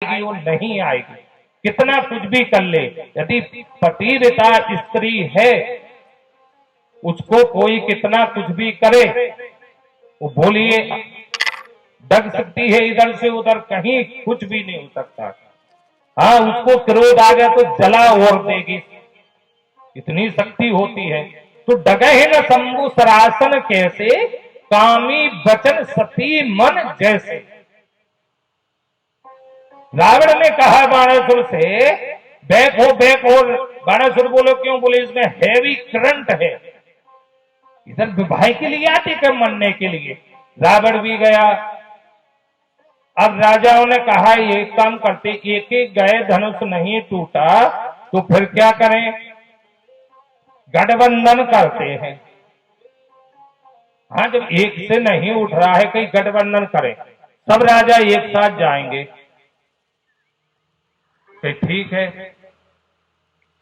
आएगी वो नहीं आएगी, कितना कुछ भी कर ले, यदि पतिव्रता स्त्री है उसको कोई कितना कुछ भी करे, वो बोलिए डग सकती है इधर से उधर, कहीं कुछ भी नहीं हो सकता। हाँ, उसको क्रोध आ गया तो जला और देगी, इतनी शक्ति होती है। तो डगे न शंभु सरासन कैसे, कामी वचन सती मन जैसे। रावण ने कहा बाणासुर से, बैक हो। बाणासुर बोलो क्यों? बोले इसमें हैवी करंट है, इधर विवाह के लिए आते क्या मरने के लिए? रावण भी गया। अब राजाओं ने कहा एक काम करते, एक एक गए धनुष नहीं टूटा तो फिर क्या करें? गठबंधन करते हैं। हाँ, जब एक से नहीं उठ रहा है कहीं गठबंधन करें, सब राजा एक साथ जाएंगे। तो ठीक है,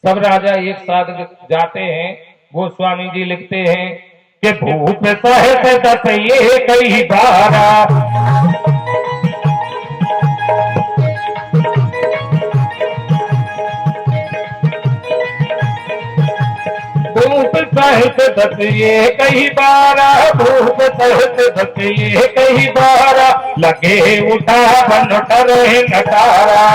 सब राजा एक साथ जाते हैं। गोस्वामी जी लिखते हैं कि भूप सहत दस ये कई बारा, भूप सहत दस ये कई बारा, भूप सहत दस ये कई बारा, लगे उठा बन रहे नटारा।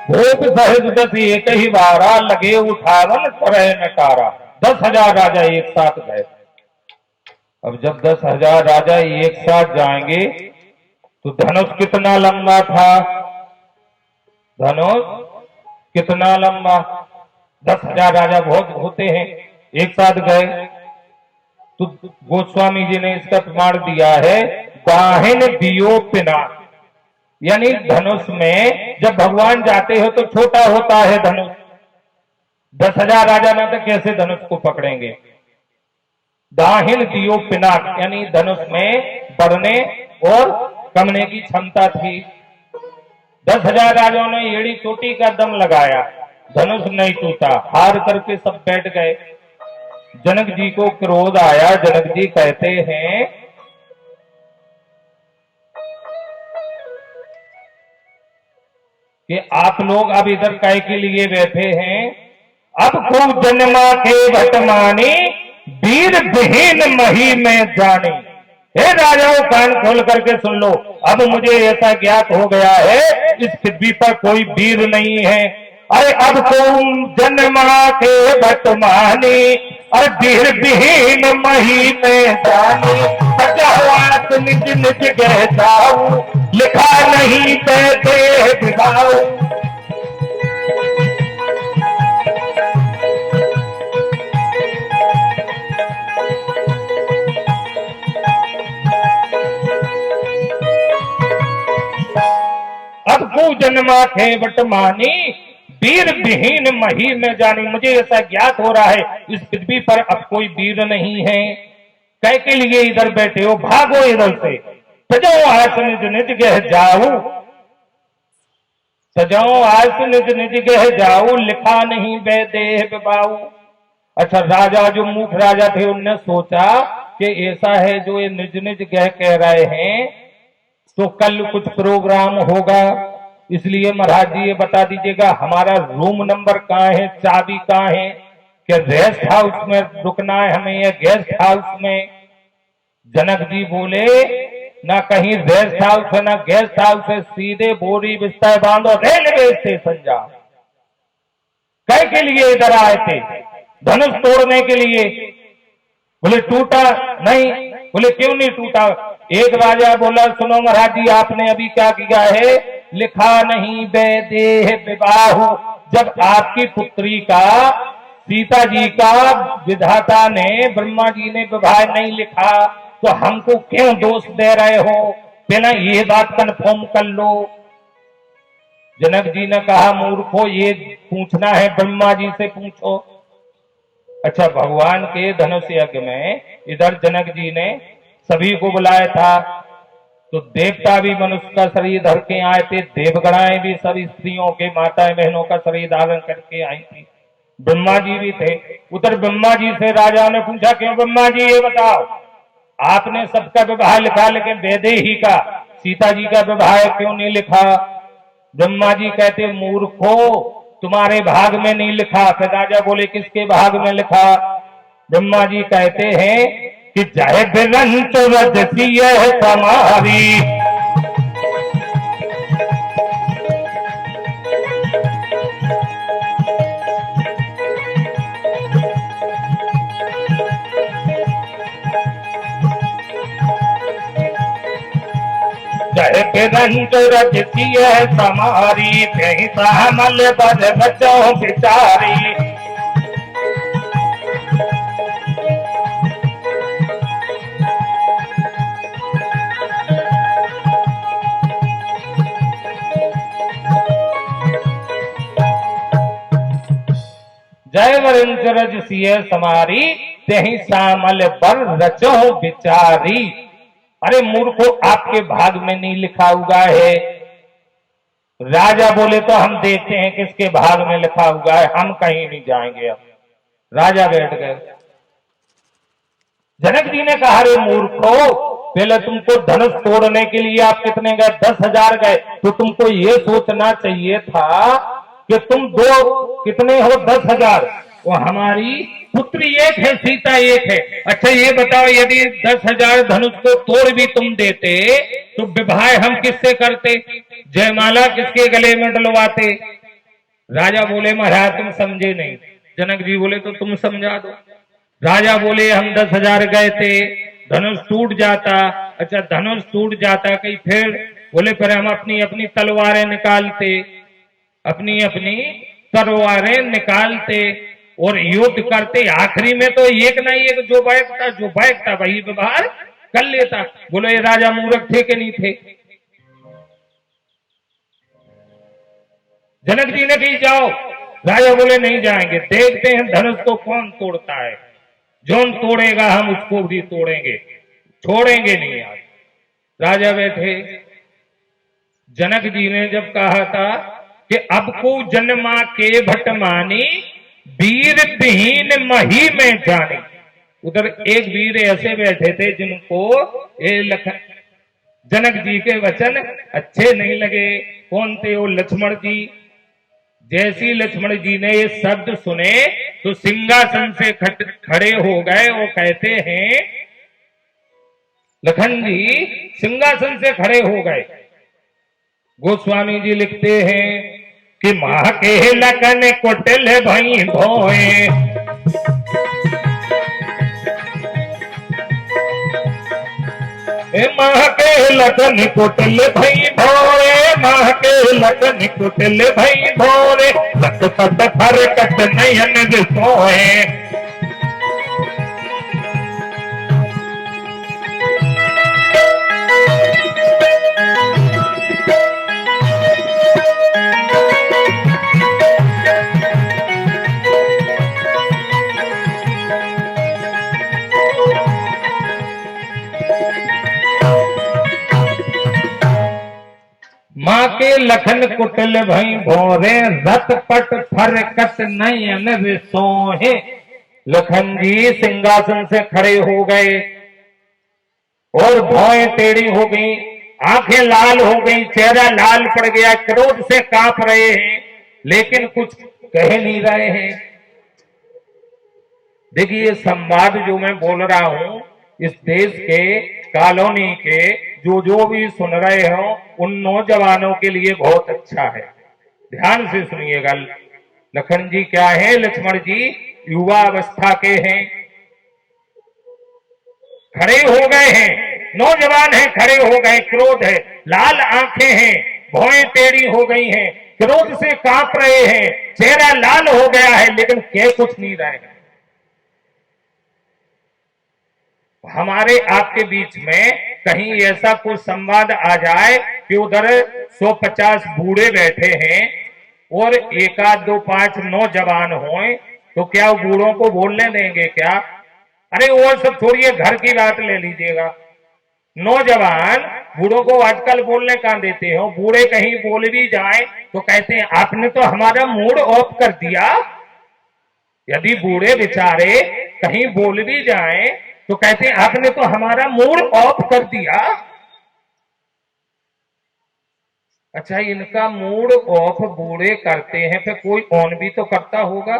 भूप सहज दस एक ही बारा, लगे उठावन करे नटारा। 10,000 राजा एक साथ गए। अब जब 10,000 राजा एक साथ जाएंगे तो धनुष कितना लंबा था? धनुष कितना लंबा? 10,000 राजा बहुत होते हैं, एक साथ गए। तो गोस्वामी जी ने इसका प्रमाण दिया है, दाहिन दियो पिना, यानी धनुष में जब भगवान जाते हो तो छोटा होता है धनुष। 10,000 राजा ना तो कैसे धनुष को पकड़ेंगे? दाहिन दियो पिनाक, यानी धनुष में बढ़ने और कमने की क्षमता थी। 10,000 राजाओं ने एड़ी चोटी का दम लगाया, धनुष नहीं टूटा, हार करके सब बैठ गए। जनक जी को क्रोध आया। जनक जी कहते हैं कि आप लोग अब इधर काय के लिए बैठे हैं? अब खूब जन्मा के भटमानी, वीर विहीन मही में जानी। हे राजाओं, कान खोल करके सुन लो, अब मुझे ऐसा ज्ञात हो गया है इस पृथ्वी पर कोई वीर नहीं है। अरे अब तुम जन्मा के भटमानी, अरे वीर विहीन मही में जानी। सजावात निज निज गह जाऊं, लिखा नहीं देह बिगाऊं। अब को जन्मा थे बटमानी, वीर विहीन मही में जानी। मुझे ऐसा ज्ञात हो रहा है इस पृथ्वी पर अब कोई वीर नहीं है। कै के लिए इधर बैठे हो? भागो इधर से। सजाओ आस निज निज गह जाऊं, सजाओ आस निज निज गह जाऊं, लिखा नहीं वे देह बिबाऊ। अच्छा, राजा जो मूर्ख राजा थे उनने सोचा कि ऐसा है जो ये निज निज गह कह रहे हैं तो कल कुछ प्रोग्राम होगा, इसलिए महाराज जी ये बता दीजिएगा हमारा रूम नंबर कहाँ है, चाबी कहाँ है, कि रेस्ट हाउस में रुकना है हमें या गेस्ट हाउस में? जनक जी बोले ना कहीं रेस्ट हाउस है ना गेस्ट हाउस है, सीधे बोरी बिस्तर बांधो रेलवे स्टेशन जाओ। कै के लिए इधर आए थे? धनुष तोड़ने के लिए। बोले टूटा नहीं। बोले क्यों नहीं टूटा? एक राजा बोला सुनो महाराज जी, आपने अभी क्या किया है? लिखा नहीं वे देह विवाह। जब आपकी पुत्री का, सीता जी का विधाता ने, ब्रह्मा जी ने विवाह नहीं लिखा तो हमको क्यों दोष दे रहे हो? पहले ये बात कन्फर्म कर लो। जनक जी ने कहा मूर्खो, ये पूछना है ब्रह्मा जी से पूछो। अच्छा, भगवान के धनुष यज्ञ में इधर जनक जी ने सभी को बुलाया था। तो देवता भी मनुष्य का शरीर धर के आए थे, देवगणाएं भी सब स्त्रियों के माताएं बहनों का शरीर धारण करके आई थी, ब्रह्मा जी भी थे। उधर ब्रह्मा जी से राजा ने पूछा, क्यों ब्रह्मा जी ये बताओ, आपने सबका विवाह लिखा लेकिन वैदेही का, सीता जी का विवाह क्यों नहीं लिखा? ब्रह्मा जी कहते, मूर्खो, तुम्हारे भाग में नहीं लिखा। फिर राजा बोले, किसके भाग में लिखा? ब्रह्मा जी कहते हैं कि जय बिरंच रजसी समारी, जय बिरंच रजसी समारी, मल बद बचो बिचारी। जय वरिंच रजसी समारी, तेहि सामल पर रचो बिचारी। अरे मूर्खो, आपके भाग में नहीं लिखा हुआ है। राजा बोले, तो हम देखते हैं किसके भाग में लिखा हुआ है, हम कहीं नहीं जाएंगे। अब राजा बैठ गए। जनक जी ने कहा, अरे मूर्खो, पहले तुमको धनुष तोड़ने के लिए आप कितने गए? 10,000 गए। तो तुमको ये सोचना चाहिए था कि तुम दो कितने हो? 10,000। वो हमारी पुत्री एक है, सीता एक है। अच्छा ये बताओ, यदि 10,000 धनुष को तोड़ भी तुम देते तो विवाह हम किससे करते? जयमाला किसके गले में डलवाते? राजा बोले, महाराज तुम समझे नहीं। जनक जी बोले, तो तुम समझा दो। राजा बोले, हम 10,000 गए थे, धनुष टूट जाता। अच्छा धनुष टूट जाता कहीं, फिर बोले फिर हम अपनी अपनी तलवारें निकालते, अपनी अपनी तलवारें निकालते और युद्ध करते। आखिरी में तो एक ना एक जो बैठता वही व्यवहार कर लेता। बोलो ये राजा मूर्ख थे कि नहीं थे? जनक जी ने कही जाओ। राजा बोले नहीं जाएंगे, देखते हैं धनुष को कौन तोड़ता है। जौन तोड़ेगा हम उसको भी तोड़ेंगे, छोड़ेंगे नहीं। आज राजा बैठे। जनक जी ने जब कहा था कि अब को जन्मा के भट मानी, वीर विहीन मही में जानी। उधर एक वीर ऐसे बैठे थे जिनको जनक जी के वचन अच्छे नहीं लगे। कौन थे वो? लक्ष्मण जी। जैसी लक्ष्मण जी ने ये शब्द सुने तो सिंहासन से खड़े हो गए। वो कहते हैं, लखन जी सिंहासन से खड़े हो गए। गोस्वामी जी लिखते हैं कि मां के लखन कुटिल भई भोए, मां के लखन कुटिल भई भोए, मां के लखन कुटिल भई भोरे, लख पद फरकत नयन सोए। मां के लखन कुटिल भई भोरे, रत पट फरकत नयन सोहे। लखन जी सिंहासन से खड़े हो गए और भौएं टेढ़ी हो गई, आंखें लाल हो गई, चेहरा लाल पड़ गया, क्रोध से कांप रहे हैं लेकिन कुछ कह नहीं रहे हैं। देखिए संवाद जो मैं बोल रहा हूं, इस देश के कॉलोनी के जो भी सुन रहे हो उन नौजवानों के लिए बहुत अच्छा है। ध्यान से सुनिएगा। लखन जी क्या है? लक्ष्मण जी युवा अवस्था के हैं, खड़े हो गए हैं, नौजवान हैं, खड़े हो गए, क्रोध है, लाल आंखें हैं, भौएं टेढ़ी हो गई हैं, क्रोध से कांप रहे हैं, चेहरा लाल हो गया है लेकिन कह कुछ नहीं रहे हैं। हमारे आपके बीच में कहीं ऐसा कोई संवाद आ जाए कि उधर 150 बूढ़े बैठे हैं और एक आध दो पांच नौजवान हों, तो क्या वो बूढ़ों को बोलने देंगे क्या? अरे वो सब छोड़िए, घर की बात ले लीजिएगा। नौजवान बूढ़ों को आजकल बोलने कहां देते हो, बूढ़े कहीं बोल भी जाए तो कहते हैं आपने तो हमारा मूड ऑफ कर दिया। यदि बूढ़े बेचारे कहीं बोल भी जाए तो कहते हैं आपने तो हमारा मूड ऑफ कर दिया। अच्छा, इनका मूड ऑफ बूढ़े करते हैं, फिर कोई ऑन भी तो करता होगा।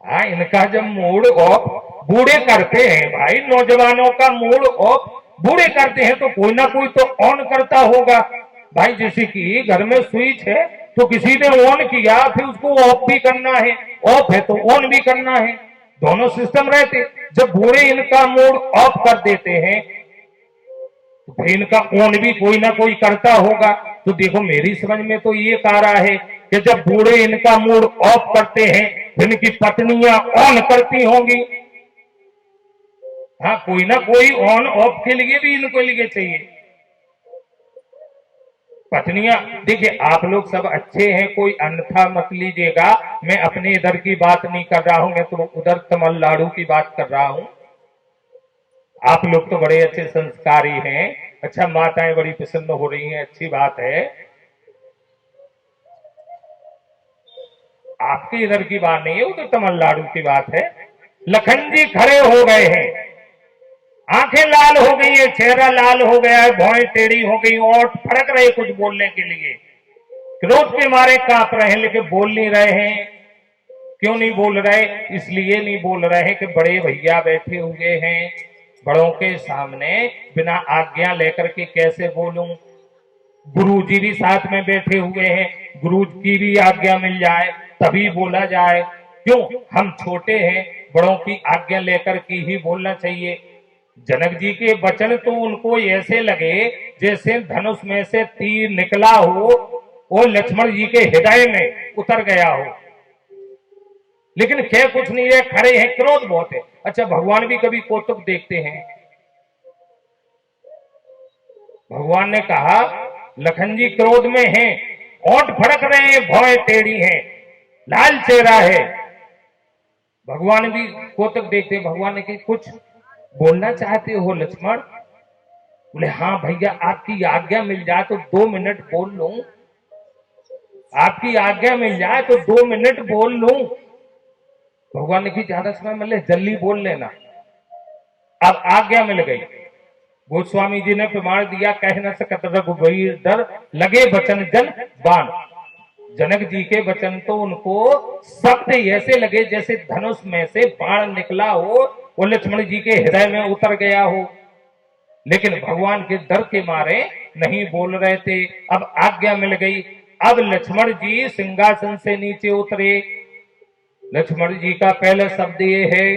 हाँ, इनका जब मूड ऑफ बूढ़े करते हैं, भाई नौजवानों का मूड ऑफ बूढ़े करते हैं तो कोई ना कोई तो ऑन करता होगा। भाई जैसे कि घर में स्विच है तो किसी ने ऑन किया, फिर उसको ऑफ भी करना है, ऑफ है तो ऑन भी करना है, दोनों सिस्टम रहते। जब बूढ़े इनका मूड ऑफ कर देते हैं तो फिर इनका ऑन भी कोई ना कोई करता होगा। तो देखो मेरी समझ में तो ये कह रहा है कि जब बूढ़े इनका मूड ऑफ करते हैं इनकी पत्नियां ऑन करती होंगी। हाँ, कोई ना कोई ऑन ऑफ के लिए भी इनको लिए चाहिए। पत्नियां, देखिए आप लोग सब अच्छे हैं, कोई अन्यथा मत लीजिएगा, मैं अपने इधर की बात नहीं कर रहा हूं, मैं तो उधर तमिलनाडु की बात कर रहा हूं। आप लोग तो बड़े अच्छे संस्कारी हैं। अच्छा, माताएं बड़ी प्रसन्न हो रही हैं, अच्छी बात है। आपके इधर की बात नहीं है, वो तो तमिलनाडु की बात है। लखन जी खड़े हो गए हैं, आंखें लाल हो गई है, चेहरा लाल हो गया है, भौएं टेढ़ी हो गई, और फड़क रहे कुछ बोलने के लिए, क्रोध के मारे कांप रहे हैं, लेकिन बोल नहीं रहे हैं। क्यों नहीं बोल रहे? इसलिए नहीं बोल रहे कि बड़े भैया बैठे हुए हैं, बड़ों के सामने बिना आज्ञा लेकर के कैसे बोलूं। गुरु जी भी साथ में बैठे हुए हैं, गुरु की भी आज्ञा मिल जाए तभी बोला जाए। क्यों? हम छोटे हैं, बड़ों की आज्ञा लेकर के ही बोलना चाहिए। जनक जी के वचन तो उनको ऐसे लगे जैसे धनुष में से तीर निकला हो, वो लक्ष्मण जी के हृदय में उतर गया हो। लेकिन कह कुछ नहीं है, खड़े हैं, क्रोध बहुत है। अच्छा, भगवान भी कभी कौतुक देखते हैं? भगवान ने कहा लखन जी क्रोध में हैं, ओंठ फड़क रहे हैं, भौएं टेढ़ी हैं, लाल चेहरा है। भगवान भी कौतुक देखते। भगवान ने कहा कुछ बोलना चाहते हो लक्ष्मण? बोले हाँ भैया, आपकी आज्ञा मिल जाए तो 2 मिनट बोल लूं। आपकी आज्ञा मिल जाए तो 2 मिनट बोल लूं। भगवान ने कहा ज्यादा समय मिले, जल्दी बोल लेना। अब आज्ञा मिल गई। गोस्वामी जी ने प्रमाण दिया, कह न सकत रघुबीर डर, लगे वचन जन बाण। जनक जी के वचन तो उनको शब्द ऐसे लगे जैसे धनुष में से बाण निकला हो, वो लक्ष्मण जी के हृदय में उतर गया हो। लेकिन भगवान के डर के मारे नहीं बोल रहे थे। अब आज्ञा मिल गई। अब लक्ष्मण जी सिंहासन से नीचे उतरे। लक्ष्मण जी का पहला शब्द ये है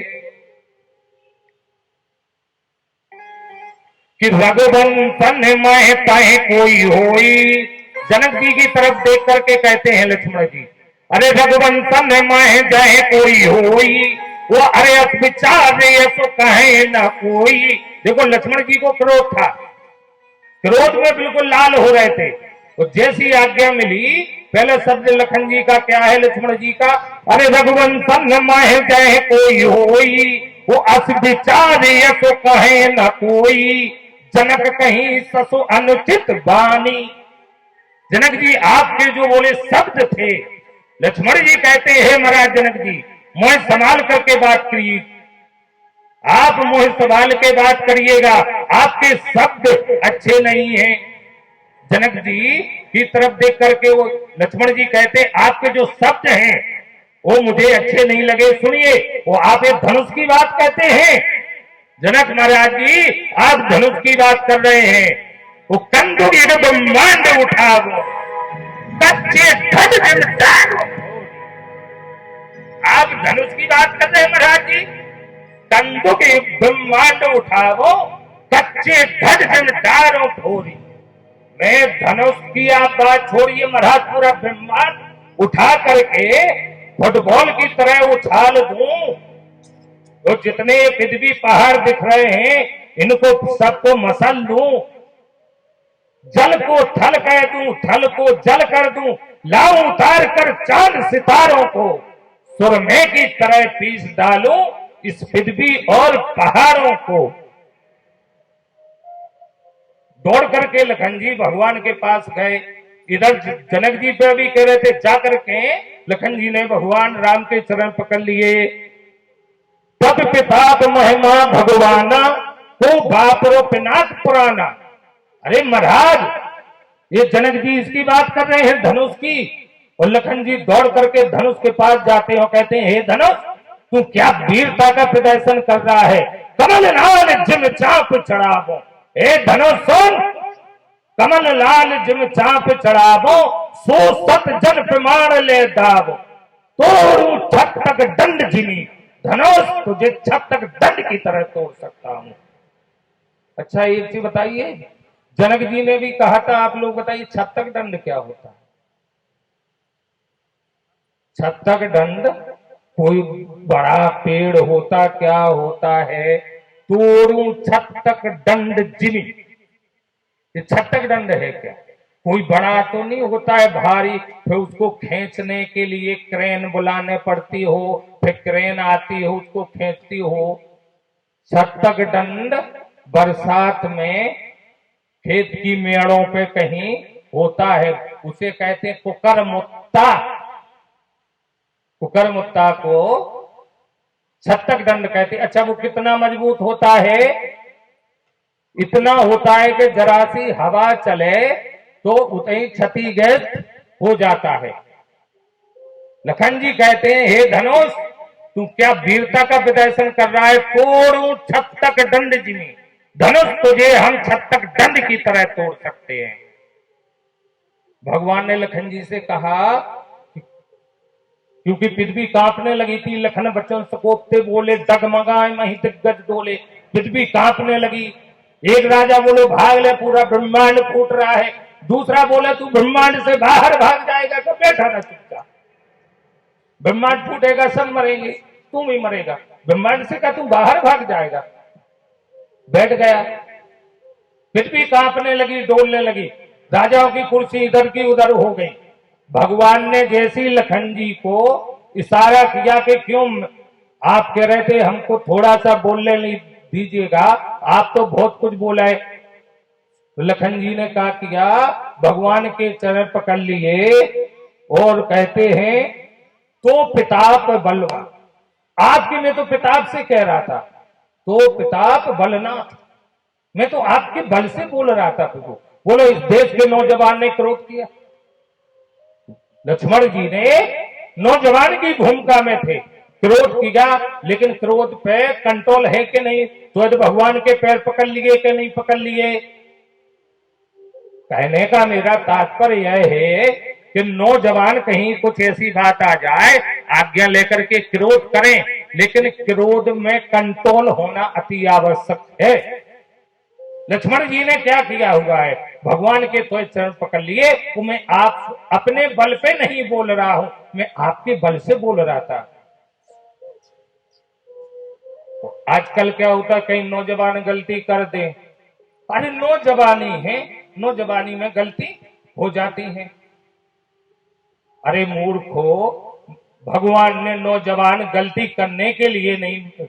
कि रघुवंशन मैं ताहे कोई होई। जनक जी की तरफ देख करके कहते हैं लक्ष्मण जी, अरे रघुवंशन मैं जाए कोई होई, वो अरे विचार तो कहे न कोई। देखो लक्ष्मण जी को क्रोध था, क्रोध में बिल्कुल लाल हो रहे थे। तो जैसी आज्ञा मिली, पहले शब्द लखन जी का क्या है, लक्ष्मण जी का, अरे रघुवंशन माहे जाए कोई होई, वो अस विचार तो कहे न कोई, जनक कहीं ससु अनुचित बानी। जनक जी आपके जो बोले शब्द थे, लक्ष्मण जी कहते हैं महाराज जनक जी मुझे संभाल करके बात करिए, आप मुझे संभाल के बात करिएगा, आपके शब्द अच्छे नहीं हैं। जनक जी की तरफ देख करके वो लक्ष्मण जी कहते आपके जो शब्द हैं वो मुझे अच्छे नहीं लगे। सुनिए, वो आप एक धनुष की बात कहते हैं। जनक महाराज जी आप धनुष की बात कर रहे हैं, वो कंधु ब्रह्मांड उठाओ, कच्चे आप धनुष की बात कर रहे हैं महाराज जी, कंधु के ब्रह्मांड उठाओ, कच्चे ध्वज डारो भोरी। मैं धनुष की आप बात छोड़िए महाराज, पूरा ब्रह्मांड उठा करके फुटबॉल की तरह उछाल दूं, तो जितने पृथ्वी पहाड़ दिख रहे हैं इनको सबको मसल दूं, जल को थल कर दूं, थल को जल कर दूं, लाऊं उतार कर चांद सितारों को, सुरमे की तरह पीस डालूं, इस पृथ्वी और पहाड़ों को दौड़ करके लखन जी भगवान के पास गए। इधर जनक जी पे भी कह रहे थे, जाकर के लखन जी ने भगवान राम के चरण पकड़ लिए। तब पिताप महिमा भगवाना तो बापरो पिनाक पुराना। अरे महाराज, ये जनक जी इसकी बात कर रहे हैं, धनुष की। और लखन जी दौड़ करके धनुष के पास जाते हैं और कहते हैं, हे धनुष, तू क्या वीरता का प्रदर्शन कर रहा है? कमल लाल जिम चाप चढ़ावो। हे धनुष सुन, कमल लाल जिम चाप चढ़ावो, सो सत जन प्रमाण ले दावो, तोड़ू छत तक दंड जिमी। धनुष तुझे छत तक दंड की तरह तोड़ सकता हूं। अच्छा, एक चीज बताइए, जनक जी ने भी कहा था, आप लोग बताइए छत तक दंड क्या होता है? छत तक दंड कोई बड़ा पेड़ होता, क्या होता है? तोड़ू छत तक दंड जिमी। ये छत तक दंड है क्या? कोई बड़ा तो नहीं होता है भारी, फिर उसको खींचने के लिए क्रेन बुलाने पड़ती हो, फिर क्रेन आती हो उसको खींचती हो। छत तक दंड बरसात में खेत की मेड़ों पे कहीं होता है, उसे कहते हैं कुकर मुत्ता। कुकर मुत्ता को छत तक दंड कहते। अच्छा, वो कितना मजबूत होता है? इतना होता है कि जरा सी हवा चले तो उतनी क्षतिग्रस्त हो जाता है। लखन जी कहते हैं, हे धनुष, तू क्या वीरता का प्रदर्शन कर रहा है? तोड़ू छत तक दंड जिमी। धनुष तुझे हम छत तक दंड की तरह तोड़ सकते हैं। भगवान ने लखन जी से कहा, क्योंकि पृथ्वी कांपने लगी थी। लखन बच्चन सकोपते बोले, डगमगाए मही दिग्गज डोले। पृथ्वी कांपने लगी। एक राजा बोले, भाग ले, पूरा ब्रह्मांड फूट रहा है। दूसरा बोले, तू ब्रह्मांड से बाहर भाग जाएगा, तो बैठा ना चुपचाप। ब्रह्मांड फूटेगा, सब मरेंगे, तुम ही मरेगा। ब्रह्मांड से का तू बाहर भाग जाएगा। बैठ गया। पृथ्वी कांपने लगी, डोलने लगी। राजाओं की कुर्सी इधर की उधर हो गई। भगवान ने जैसी लखन जी को इशारा किया कि क्यों आप कह रहे थे हमको थोड़ा सा बोलने नहीं दीजिएगा, आप तो बहुत कुछ बोला है। तो लखन जी ने क्या किया, भगवान के चरण पकड़ लिए और कहते हैं, तो पिताप बलवा। आपकी मैं तो पिताप से कह रहा था, तो पिताप बलनाथ, मैं तो आपके बल से बोल रहा था। प्रभु बोलो, इस देश के नौजवान ने क्रोध किया। लक्ष्मण जी ने नौजवान की भूमिका में थे, क्रोध किया, लेकिन क्रोध पे कंट्रोल है कि नहीं? तो भगवान के पैर पकड़ लिए कि नहीं पकड़ लिए? कहने का मेरा तात्पर्य यह है कि नौजवान कहीं कुछ ऐसी बात आ जाए, आज्ञा लेकर के क्रोध करें, लेकिन क्रोध में कंट्रोल होना अति आवश्यक है। लक्ष्मण जी ने क्या किया हुआ है? भगवान के तो चरण पकड़ लिए। तो मैं आप अपने बल पे नहीं बोल रहा हूं, मैं आपके बल से बोल रहा था। तो आजकल क्या होता, कहीं नौजवान गलती कर दे, अरे नौजवानी है, नौजवानी में गलती हो जाती है। अरे मूर्खो, भगवान ने नौजवान गलती करने के लिए नहीं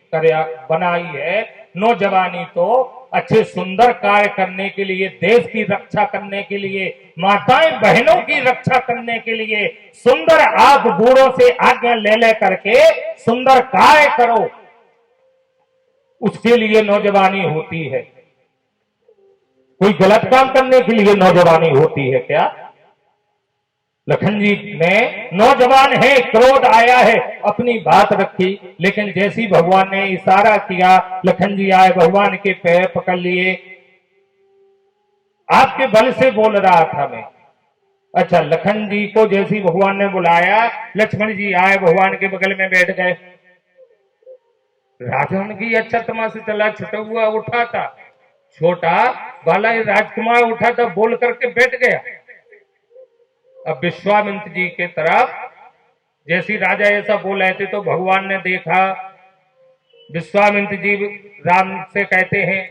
बनाई है। नौजवानी तो अच्छे सुंदर कार्य करने के लिए, देश की रक्षा करने के लिए, माताएं बहनों की रक्षा करने के लिए, सुंदर आप बूढ़ों से आज्ञा ले करके सुंदर कार्य करो, उसके लिए नौजवानी होती है। कोई गलत काम करने के लिए नौजवानी होती है क्या? लखन जी ने, नौजवान है, क्रोध आया है, अपनी बात रखी, लेकिन जैसी भगवान ने इशारा किया, लखन जी आए, भगवान के पैर पकड़ लिए। आपके बल से बोल रहा था मैं। अच्छा, लखन जी को जैसी भगवान ने बुलाया, लक्ष्मण जी आए, भगवान के बगल में बैठ गए। राजन की अच्छा तमाशा चला, छोटा हुआ उठा था, छोटा वाला राजकुमार उठा था, बोल करके बैठ गया। अब विश्वामित्र जी के तरफ जैसी राजा ऐसा बोल रहे थे, तो भगवान ने देखा। विश्वामित्र जी राम से कहते हैं,